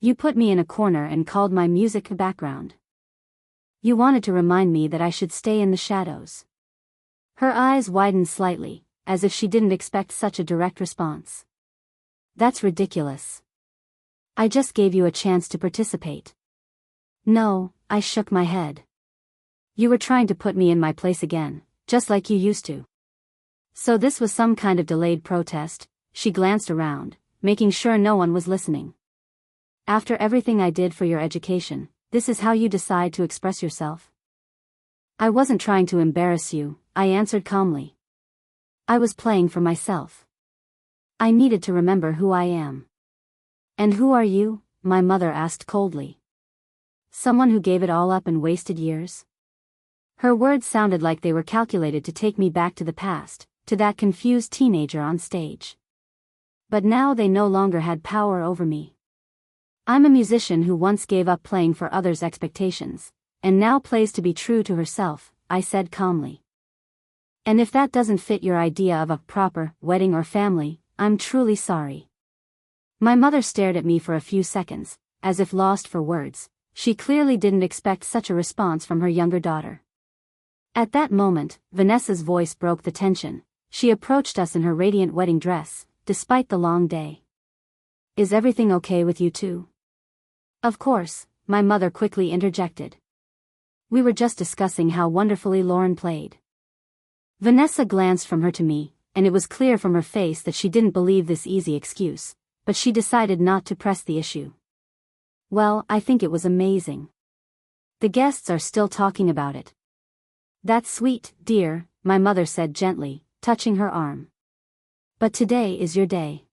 You put me in a corner and called my music background. You wanted to remind me that I should stay in the shadows. Her eyes widened slightly, as if she didn't expect such a direct response. That's ridiculous. I just gave you a chance to participate. No, I shook my head. You were trying to put me in my place again, just like you used to. So this was some kind of delayed protest. She glanced around, making sure no one was listening. After everything I did for your education, this is how you decide to express yourself? I wasn't trying to embarrass you, I answered calmly. I was playing for myself. I needed to remember who I am. And who are you? My mother asked coldly. Someone who gave it all up and wasted years? Her words sounded like they were calculated to take me back to the past, to that confused teenager on stage. But now they no longer had power over me. I'm a musician who once gave up playing for others' expectations, and now plays to be true to herself, I said calmly. And if that doesn't fit your idea of a proper wedding or family, I'm truly sorry. My mother stared at me for a few seconds, as if lost for words. She clearly didn't expect such a response from her younger daughter. At that moment, Vanessa's voice broke the tension. She approached us in her radiant wedding dress, despite the long day. Is everything okay with you two? Of course, my mother quickly interjected. We were just discussing how wonderfully Lauren played. Vanessa glanced from her to me, and it was clear from her face that she didn't believe this easy excuse, but she decided not to press the issue. Well, I think it was amazing. The guests are still talking about it. That's sweet, dear, my mother said gently, touching her arm. But today is your day.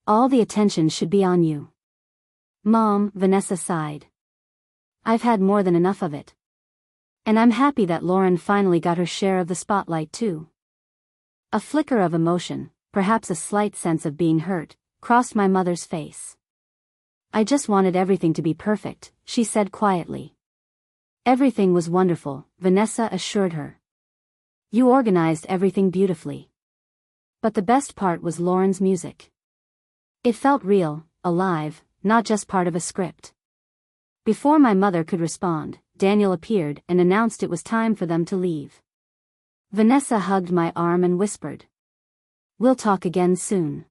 All the attention should be on you. Mom, Vanessa sighed. I've had more than enough of it. And I'm happy that Lauren finally got her share of the spotlight too. A flicker of emotion, perhaps a slight sense of being hurt, crossed my mother's face. I just wanted everything to be perfect, she said quietly. Everything was wonderful, Vanessa assured her. You organized everything beautifully. But the best part was Lauren's music. It felt real, alive, not just part of a script. Before my mother could respond, Daniel appeared and announced it was time for them to leave. Vanessa hugged my arm and whispered, "We'll talk again soon."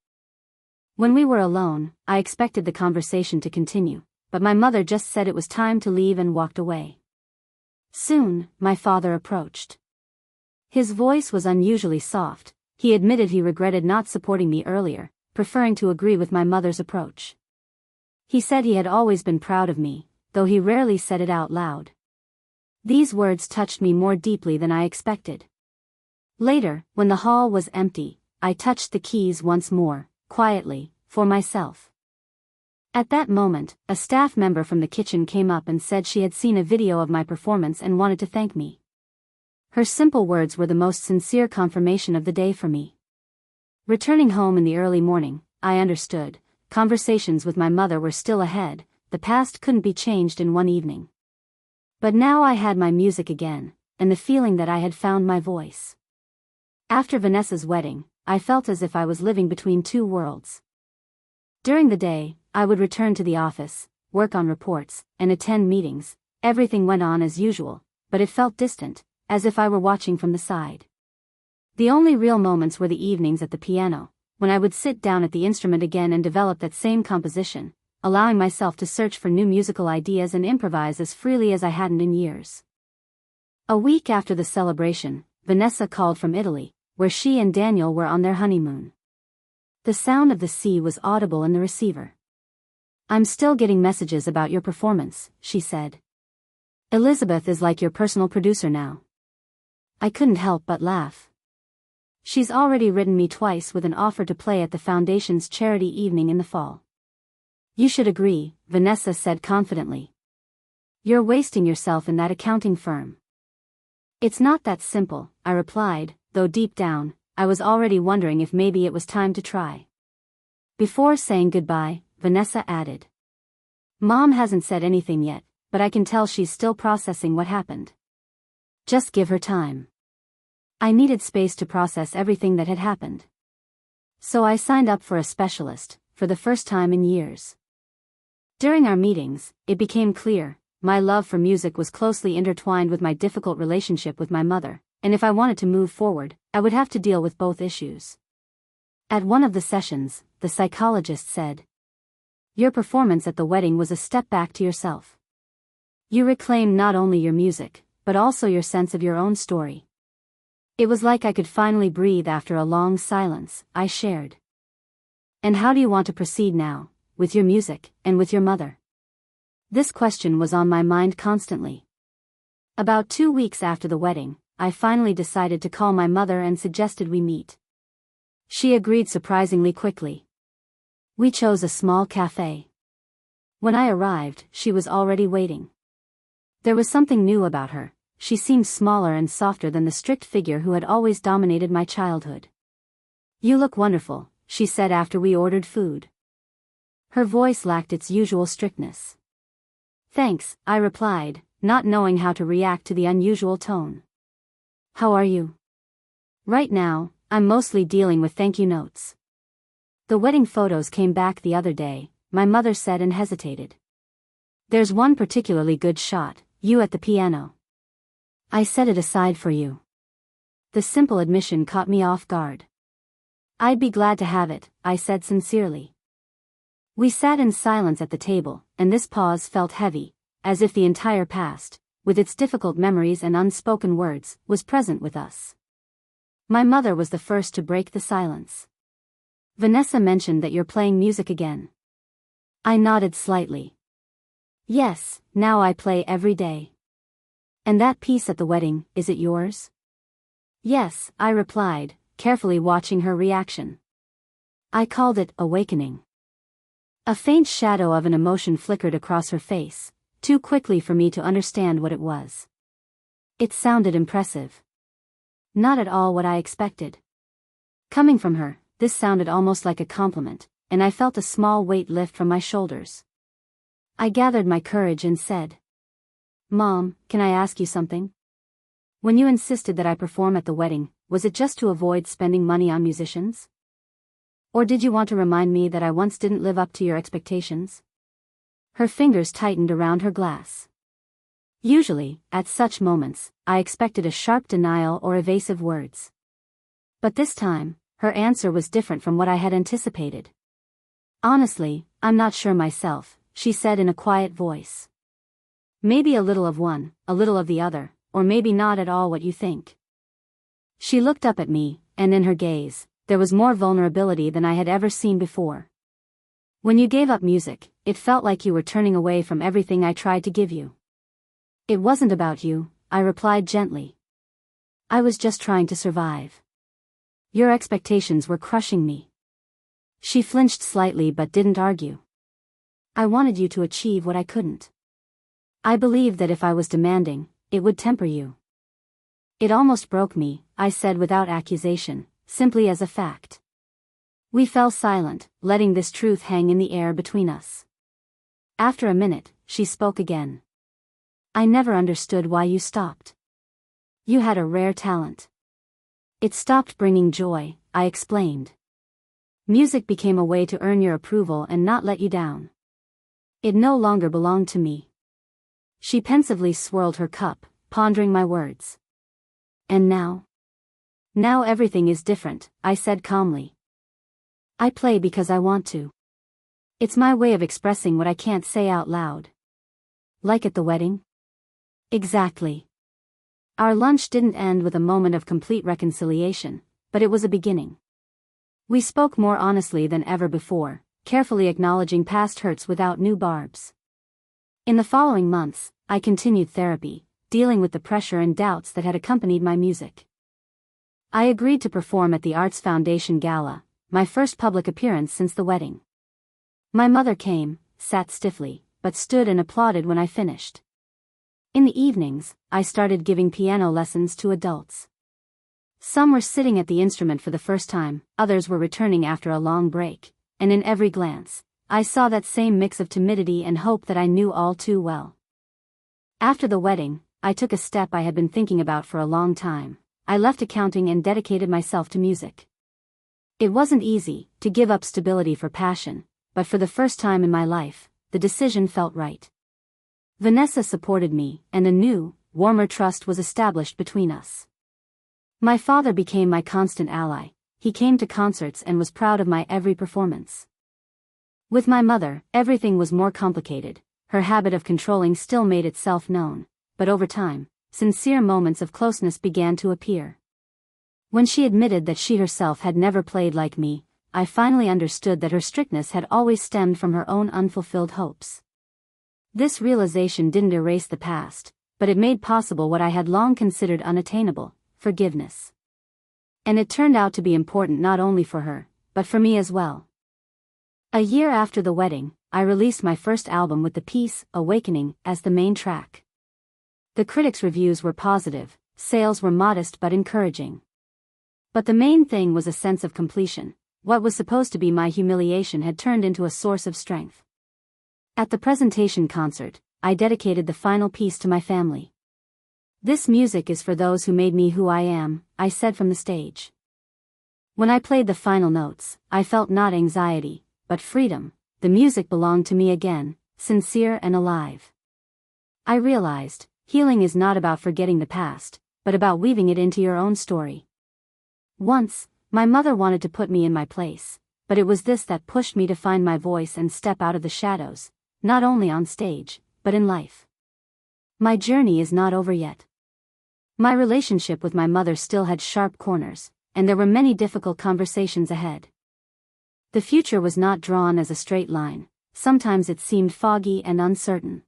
When we were alone, I expected the conversation to continue, but my mother just said it was time to leave and walked away. Soon, my father approached. His voice was unusually soft. He admitted he regretted not supporting me earlier, preferring to agree with my mother's approach. He said he had always been proud of me, though he rarely said it out loud. These words touched me more deeply than I expected. Later, when the hall was empty, I touched the keys once more, quietly, for myself. At that moment, a staff member from the kitchen came up and said she had seen a video of my performance and wanted to thank me. Her simple words were the most sincere confirmation of the day for me. Returning home in the early morning, I understood. Conversations with my mother were still ahead. The past couldn't be changed in one evening. But now I had my music again, and the feeling that I had found my voice. After Vanessa's wedding, I felt as if I was living between two worlds. During the day, I would return to the office, work on reports, and attend meetings. Everything went on as usual, but it felt distant, as if I were watching from the side. The only real moments were the evenings at the piano, when I would sit down at the instrument again and develop that same composition, allowing myself to search for new musical ideas and improvise as freely as I hadn't in years. A week after the celebration, Vanessa called from Italy, where she and Daniel were on their honeymoon. The sound of the sea was audible in the receiver. "I'm still getting messages about your performance," she said. "Elizabeth is like your personal producer now." I couldn't help but laugh. She's already written me twice with an offer to play at the Foundation's charity evening in the fall. "You should agree," Vanessa said confidently. "You're wasting yourself in that accounting firm." "It's not that simple," I replied, though deep down, I was already wondering if maybe it was time to try. Before saying goodbye, Vanessa added, "Mom hasn't said anything yet, but I can tell she's still processing what happened. Just give her time." I needed space to process everything that had happened. So I signed up for a specialist, for the first time in years. During our meetings, it became clear, my love for music was closely intertwined with my difficult relationship with my mother, and if I wanted to move forward, I would have to deal with both issues. At one of the sessions, the psychologist said, "Your performance at the wedding was a step back to yourself. You reclaimed not only your music, but also your sense of your own story." It was like I could finally breathe after a long silence, I shared. "And how do you want to proceed now, with your music, and with your mother?" This question was on my mind constantly. About 2 weeks after the wedding, I finally decided to call my mother and suggested we meet. She agreed surprisingly quickly. We chose a small cafe. When I arrived, she was already waiting. There was something new about her. She seemed smaller and softer than the strict figure who had always dominated my childhood. "You look wonderful," she said after we ordered food. Her voice lacked its usual strictness. Thanks, I replied, not knowing how to react to the unusual tone. How are you? Right now, I'm mostly dealing with thank you notes. The wedding photos came back the other day, my mother said and hesitated. There's one particularly good shot, you at the piano. I set it aside for you. The simple admission caught me off guard. I'd be glad to have it, I said sincerely. We sat in silence at the table, and this pause felt heavy, as if the entire past, with its difficult memories and unspoken words, was present with us. My mother was the first to break the silence. Vanessa mentioned that you're playing music again. I nodded slightly. Yes, now I play every day. And that piece at the wedding, is it yours? Yes, I replied, carefully watching her reaction. I called it Awakening. A faint shadow of an emotion flickered across her face, too quickly for me to understand what it was. It sounded impressive. Not at all what I expected. Coming from her, this sounded almost like a compliment, and I felt a small weight lift from my shoulders. I gathered my courage and said, Mom, can I ask you something? When you insisted that I perform at the wedding, was it just to avoid spending money on musicians? Or did you want to remind me that I once didn't live up to your expectations? Her fingers tightened around her glass. Usually, at such moments, I expected a sharp denial or evasive words. But this time, her answer was different from what I had anticipated. Honestly, I'm not sure myself, she said in a quiet voice. Maybe a little of one, a little of the other, or maybe not at all what you think. She looked up at me, and in her gaze, there was more vulnerability than I had ever seen before. When you gave up music, it felt like you were turning away from everything I tried to give you. It wasn't about you, I replied gently. I was just trying to survive. Your expectations were crushing me. She flinched slightly but didn't argue. I wanted you to achieve what I couldn't. I believed that if I was demanding, it would temper you. It almost broke me, I said without accusation, simply as a fact. We fell silent, letting this truth hang in the air between us. After a minute, she spoke again. I never understood why you stopped. You had a rare talent. It stopped bringing joy, I explained. Music became a way to earn your approval and not let you down. It no longer belonged to me. She pensively swirled her cup, pondering my words. And now? Now everything is different, I said calmly. I play because I want to. It's my way of expressing what I can't say out loud. Like at the wedding? Exactly. Our lunch didn't end with a moment of complete reconciliation, but it was a beginning. We spoke more honestly than ever before, carefully acknowledging past hurts without new barbs. In the following months, I continued therapy, dealing with the pressure and doubts that had accompanied my music. I agreed to perform at the Arts Foundation Gala, my first public appearance since the wedding. My mother came, sat stiffly, but stood and applauded when I finished. In the evenings, I started giving piano lessons to adults. Some were sitting at the instrument for the first time, others were returning after a long break, and in every glance, I saw that same mix of timidity and hope that I knew all too well. After the wedding, I took a step I had been thinking about for a long time. I left accounting and dedicated myself to music. It wasn't easy to give up stability for passion, but for the first time in my life, the decision felt right. Vanessa supported me, and a new, warmer trust was established between us. My father became my constant ally. He came to concerts and was proud of my every performance. With my mother, everything was more complicated. Her habit of controlling still made itself known, but over time, sincere moments of closeness began to appear. When she admitted that she herself had never played like me, I finally understood that her strictness had always stemmed from her own unfulfilled hopes. This realization didn't erase the past, but it made possible what I had long considered unattainable: forgiveness. And it turned out to be important not only for her, but for me as well. A year after the wedding, I released my first album with the piece, Awakening, as the main track. The critics' reviews were positive, sales were modest but encouraging. But the main thing was a sense of completion. what was supposed to be my humiliation had turned into a source of strength. At the presentation concert, I dedicated the final piece to my family. "This music is for those who made me who I am," I said from the stage. When I played the final notes, I felt not anxiety, but freedom. The music belonged to me again, sincere and alive. I realized, healing is not about forgetting the past, but about weaving it into your own story. Once, my mother wanted to put me in my place, but it was this that pushed me to find my voice and step out of the shadows, not only on stage, but in life. My journey is not over yet. My relationship with my mother still had sharp corners, and there were many difficult conversations ahead. The future was not drawn as a straight line, sometimes it seemed foggy and uncertain.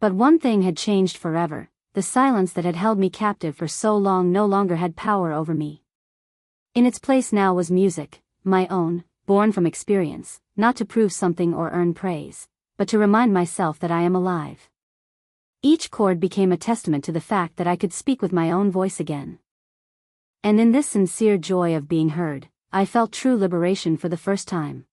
But one thing had changed forever: the silence that had held me captive for so long no longer had power over me. In its place now was music, my own, born from experience, not to prove something or earn praise, but to remind myself that I am alive. Each chord became a testament to the fact that I could speak with my own voice again. And in this sincere joy of being heard, I felt true liberation for the first time.